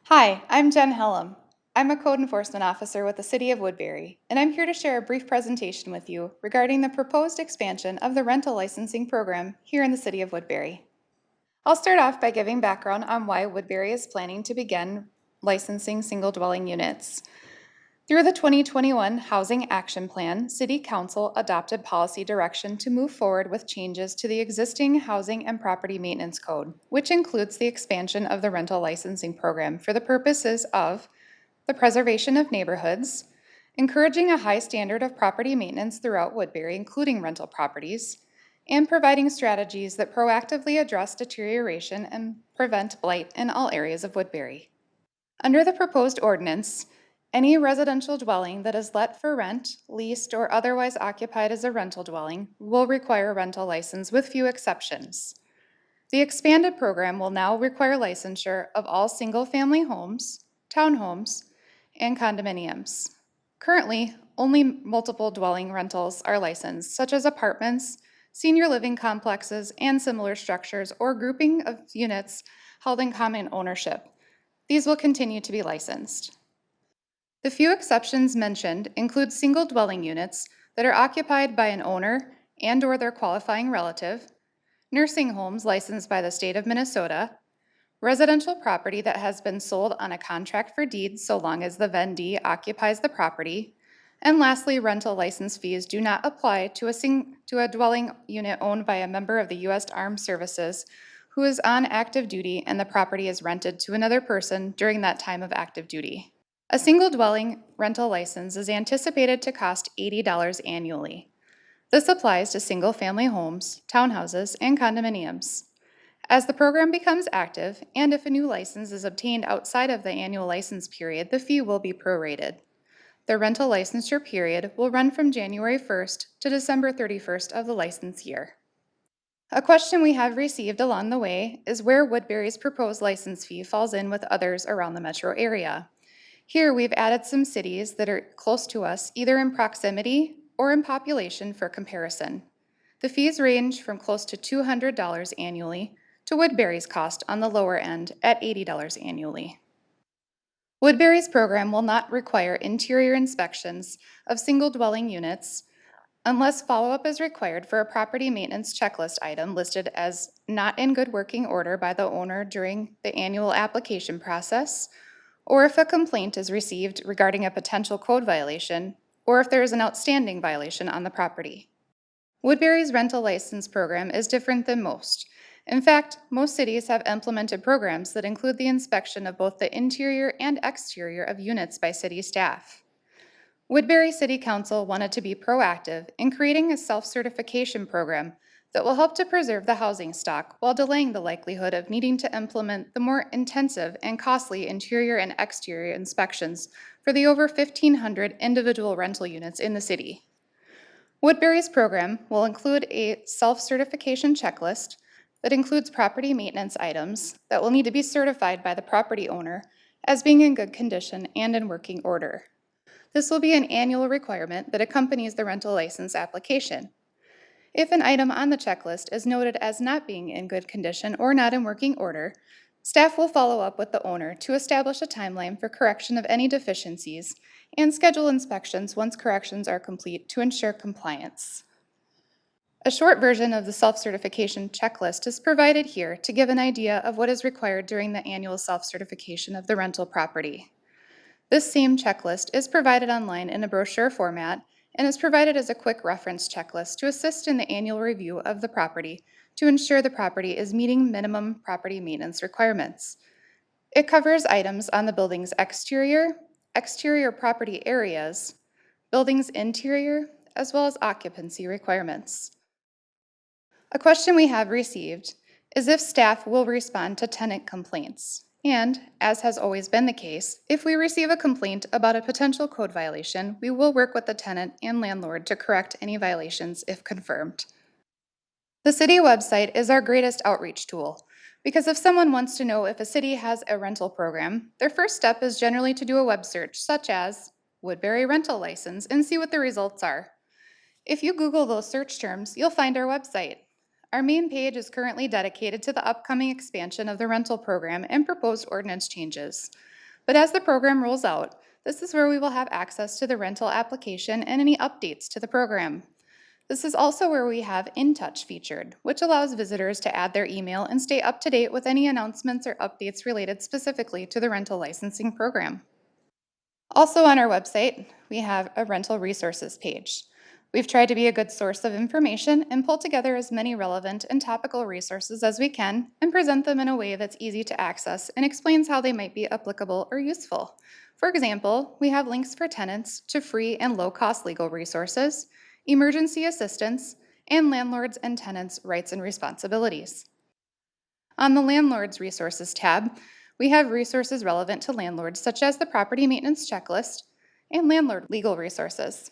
Hi, I'm Jen Hellam. I'm a code enforcement officer with the City of Woodbury, and I'm here to share a brief presentation with you regarding the proposed expansion of the rental licensing program here in the City of Woodbury. I'll start off by giving background on why Woodbury is planning to begin licensing single dwelling units. Through the 2021 Housing Action Plan, City Council adopted policy direction to move forward with changes to the existing Housing and Property Maintenance Code, which includes the expansion of the rental licensing program for the purposes of the preservation of neighborhoods, encouraging a high standard of property maintenance throughout Woodbury, including rental properties, and providing strategies that proactively address deterioration and prevent blight in all areas of Woodbury. Under the proposed ordinance, any residential dwelling that is let for rent, leased, or otherwise occupied as a rental dwelling will require a rental license with few exceptions. The expanded program will now require licensure of all single-family homes, townhomes, and condominiums. Currently, only multiple dwelling rentals are licensed, such as apartments, senior living complexes, and similar structures or grouping of units held in common ownership. These will continue to be licensed. The few exceptions mentioned include single dwelling units that are occupied by an owner and/or their qualifying relative, nursing homes licensed by the state of Minnesota, residential property that has been sold on a contract for deeds so long as the vendee occupies the property, and lastly, rental license fees do not apply to a dwelling unit owned by a member of the U.S. Armed Services who is on active duty and the property is rented to another person during that time of active duty. A single dwelling rental license is anticipated to cost $80 annually. This applies to single-family homes, townhouses, and condominiums. As the program becomes active, and if a new license is obtained outside of the annual license period, the fee will be prorated. The rental licensure period will run from January 1st to December 31st of the license year. A question we have received along the way is where Woodbury's proposed license fee falls in with others around the metro area. Here we've added some cities that are close to us, either in proximity or in population for comparison. The fees range from close to $200 annually to Woodbury's cost on the lower end at $80 annually. Woodbury's program will not require interior inspections of single dwelling units unless follow-up is required for a property maintenance checklist item listed as not in good working order by the owner during the annual application process, or if a complaint is received regarding a potential code violation, or if there is an outstanding violation on the property. Woodbury's rental license program is different than most. In fact, most cities have implemented programs that include the inspection of both the interior and exterior of units by city staff. Woodbury City Council wanted to be proactive in creating a self-certification program that will help to preserve the housing stock while delaying the likelihood of needing to implement the more intensive and costly interior and exterior inspections for the over 1,500 individual rental units in the city. Woodbury's program will include a self-certification checklist that includes property maintenance items that will need to be certified by the property owner as being in good condition and in working order. This will be an annual requirement that accompanies the rental license application. If an item on the checklist is noted as not being in good condition or not in working order, staff will follow up with the owner to establish a timeline for correction of any deficiencies and schedule inspections once corrections are complete to ensure compliance. A short version of the self-certification checklist is provided here to give an idea of what is required during the annual self-certification of the rental property. This same checklist is provided online in a brochure format and is provided as a quick reference checklist to assist in the annual review of the property to ensure the property is meeting minimum property maintenance requirements. It covers items on the building's exterior, exterior property areas, building's interior, as well as occupancy requirements. A question we have received is if staff will respond to tenant complaints. And, as has always been the case, if we receive a complaint about a potential code violation, we will work with the tenant and landlord to correct any violations if confirmed. The city website is our greatest outreach tool, because if someone wants to know if a city has a rental program, their first step is generally to do a web search, such as Woodbury rental license, and see what the results are. If you Google those search terms, you'll find our website. Our main page is currently dedicated to the upcoming expansion of the rental program and proposed ordinance changes. But as the program rolls out, this is where we will have access to the rental application and any updates to the program. This is also where we have In Touch featured, which allows visitors to add their email and stay up to date with any announcements or updates related specifically to the rental licensing program. Also on our website, we have a rental resources page. We've tried to be a good source of information and pull together as many relevant and topical resources as we can and present them in a way that's easy to access and explains how they might be applicable or useful. For example, we have links for tenants to free and low-cost legal resources, emergency assistance, and landlords and tenants' rights and responsibilities. On the Landlords Resources tab, we have resources relevant to landlords such as the Property Maintenance Checklist and landlord legal resources.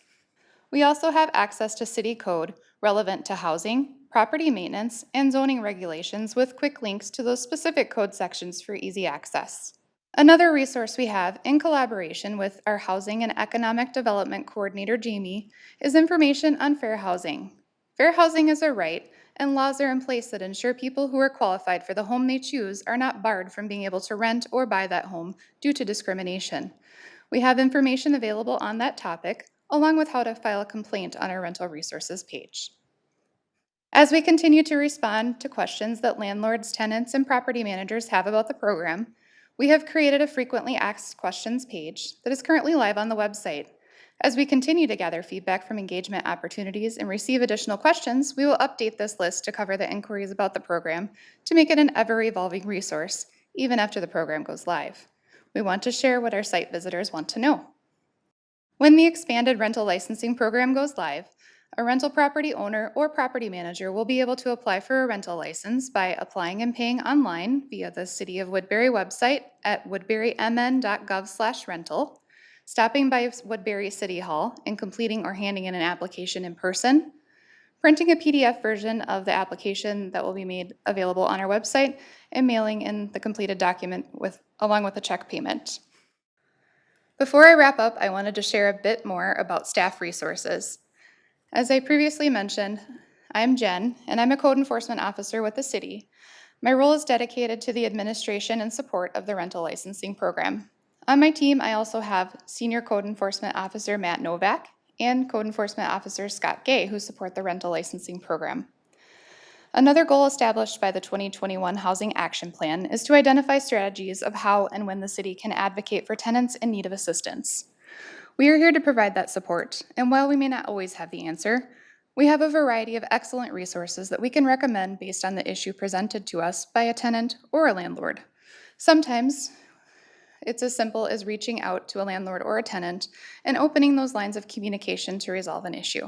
We also have access to city code relevant to housing, property maintenance, and zoning regulations with quick links to those specific code sections for easy access. Another resource we have in collaboration with our Housing and Economic Development Coordinator, Jamie, is information on fair housing. Fair housing is a right, and laws are in place that ensure people who are qualified for the home they choose are not barred from being able to rent or buy that home due to discrimination. We have information available on that topic, along with how to file a complaint on our rental resources page. As we continue to respond to questions that landlords, tenants, and property managers have about the program, we have created a frequently asked questions page that is currently live on the website. As we continue to gather feedback from engagement opportunities and receive additional questions, we will update this list to cover the inquiries about the program to make it an ever-evolving resource, even after the program goes live. We want to share what our site visitors want to know. When the expanded rental licensing program goes live, a rental property owner or property manager will be able to apply for a rental license by applying and paying online via the City of Woodbury website at woodburymn.gov/rental, stopping by Woodbury City Hall and completing or handing in an application in person, printing a PDF version of the application that will be made available on our website, and mailing in the completed document along with a check payment. Before I wrap up, I wanted to share a bit more about staff resources. As I previously mentioned, I'm Jen, and I'm a code enforcement officer with the city. My role is dedicated to the administration and support of the rental licensing program. On my team, I also have Senior Code Enforcement Officer Matt Novak and Code Enforcement Officer Scott Gay, who support the rental licensing program. Another goal established by the 2021 Housing Action Plan is to identify strategies of how and when the city can advocate for tenants in need of assistance. We are here to provide that support, and while we may not always have the answer, we have a variety of excellent resources that we can recommend based on the issue presented to us by a tenant or a landlord. Sometimes, it's as simple as reaching out to a landlord or a tenant and opening those lines of communication to resolve an issue.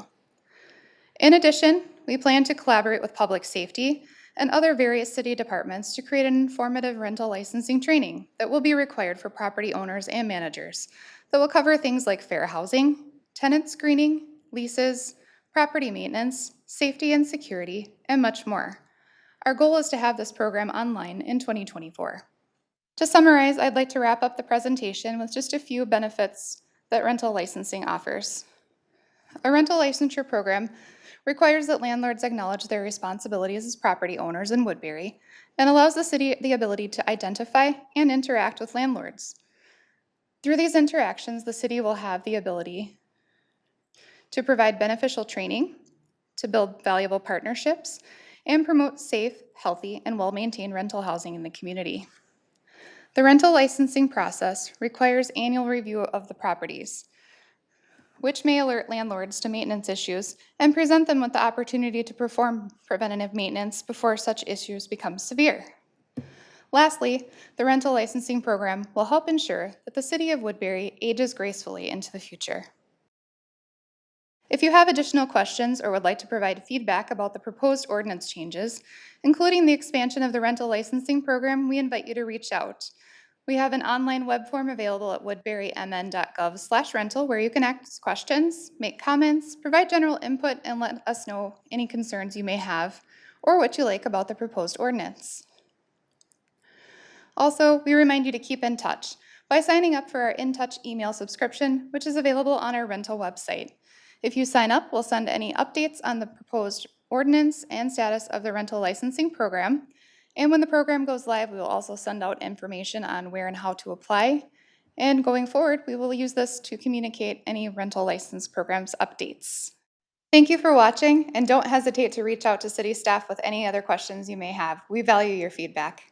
In addition, we plan to collaborate with public safety and other various city departments to create an informative rental licensing training that will be required for property owners and managers that will cover things like fair housing, tenant screening, leases, property maintenance, safety and security, and much more. Our goal is to have this program online in 2024. To summarize, I'd like to wrap up the presentation with just a few benefits that rental licensing offers. A rental licensure program requires that landlords acknowledge their responsibilities as property owners in Woodbury and allows the city the ability to identify and interact with landlords. Through these interactions, the city will have the ability to provide beneficial training, to build valuable partnerships, and promote safe, healthy, and well-maintained rental housing in the community. The rental licensing process requires annual review of the properties, which may alert landlords to maintenance issues and present them with the opportunity to perform preventative maintenance before such issues become severe. Lastly, the rental licensing program will help ensure that the City of Woodbury ages gracefully into the future. If you have additional questions or would like to provide feedback about the proposed ordinance changes, including the expansion of the rental licensing program, we invite you to reach out. We have an online web form available at woodburymn.gov/rental where you can ask questions, make comments, provide general input, and let us know any concerns you may have or what you like about the proposed ordinance. Also, we remind you to keep in touch by signing up for our In Touch email subscription, which is available on our rental website. If you sign up, we'll send any updates on the proposed ordinance and status of the rental licensing program. And when the program goes live, we will also send out information on where and how to apply And going forward, we will use this to communicate any rental license programs updates. Thank you for watching, and don't hesitate to reach out to city staff with any other questions you may have. We value your feedback.